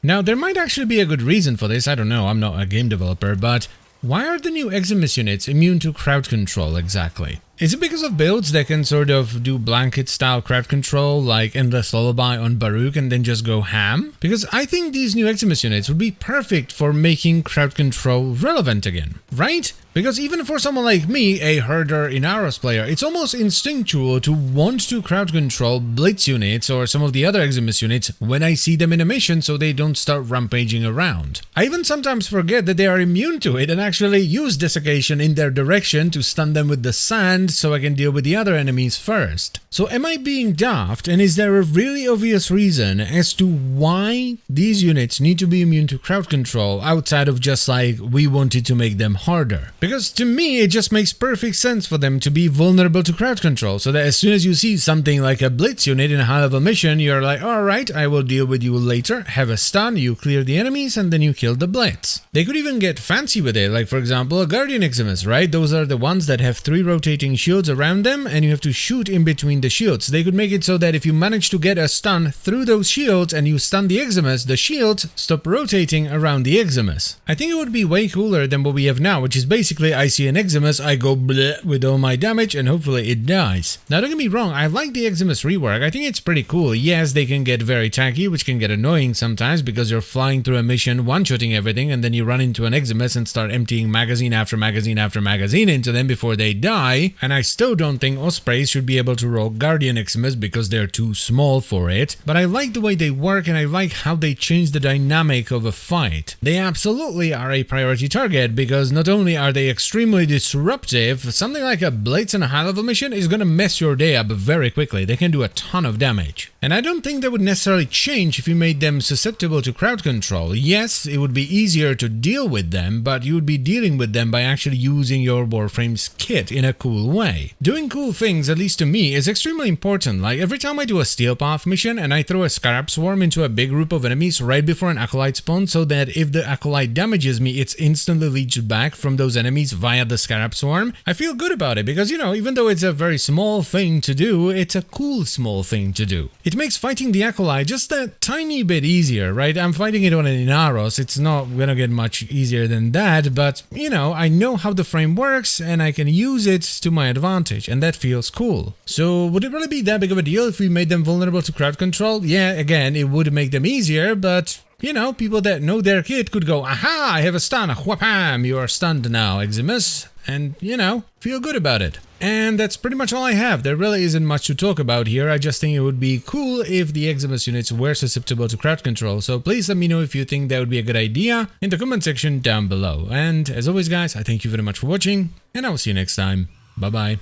Now, there might actually be a good reason for this, I don't know, I'm not a game developer, but why are the new Eximus units immune to crowd control exactly? Is it because of builds that can sort of do blanket-style crowd control, like Endless Lullaby on Baruch and then just go ham? Because I think these new Eximus units would be perfect for making crowd control relevant again, right? Because even for someone like me, a Herder Inaros player, it's almost instinctual to want to crowd control Blitz units or some of the other Eximus units when I see them in a mission so they don't start rampaging around. I even sometimes forget that they are immune to it and actually use Desiccation in their direction to stun them with the sand so I can deal with the other enemies first. So am I being daft, and is there a really obvious reason as to why these units need to be immune to crowd control outside of just like we wanted to make them harder? Because to me it just makes perfect sense for them to be vulnerable to crowd control, so that as soon as you see something like a Blitz unit in a high level mission, you're like, alright, I will deal with you later, have a stun, you clear the enemies, and then you kill the Blitz. They could even get fancy with it, like for example a Guardian Eximus, right? Those are the ones that have 3 rotating shields around them and you have to shoot in between the shields. They could make it so that if you manage to get a stun through those shields and you stun the Eximus, the shields stop rotating around the Eximus. I think it would be way cooler than what we have now, which is basically I see an Eximus, I go bleh with all my damage and hopefully it dies. Now don't get me wrong, I like the Eximus rework, I think it's pretty cool. Yes, they can get very tacky, which can get annoying sometimes because you're flying through a mission, one-shotting everything, and then you run into an Eximus and start emptying magazine after magazine after magazine into them before they die, and I still don't think Ospreys should be able to roll Guardian Eximus because they're too small for it, but I like the way they work and I like how they change the dynamic of a fight. They absolutely are a priority target because not only are they extremely disruptive, something like a Blitz in a high-level mission is gonna mess your day up very quickly. They can do a ton of damage. And I don't think that would necessarily change if you made them susceptible to crowd control. Yes, it would be easier to deal with them, but you would be dealing with them by actually using your Warframe's kit in a cool way. Doing cool things, at least to me, is extremely important. Like every time I do a Steel Path mission and I throw a Scarab Swarm into a big group of enemies right before an Acolyte spawns so that if the Acolyte damages me, it's instantly leached back from those enemies via the Scarab Swarm, I feel good about it because, you know, even though it's a very small thing to do, it's a cool small thing to do. It makes fighting the Acolyte just a tiny bit easier, right? I'm fighting it on an Inaros, it's not gonna get much easier than that, but, you know, I know how the frame works and I can use it to my advantage, and that feels cool. So would it really be that big of a deal if we made them vulnerable to crowd control? Yeah, again, it would make them easier, but you know, people that know their kit could go, aha, I have a stun, whapam, you are stunned now, Eximus, and, you know, feel good about it. And that's pretty much all I have. There really isn't much to talk about here. I just think it would be cool if the Eximus units were susceptible to crowd control. So please let me know if you think that would be a good idea in the comment section down below. And as always, guys, I thank you very much for watching, and I will see you next time. Bye-bye.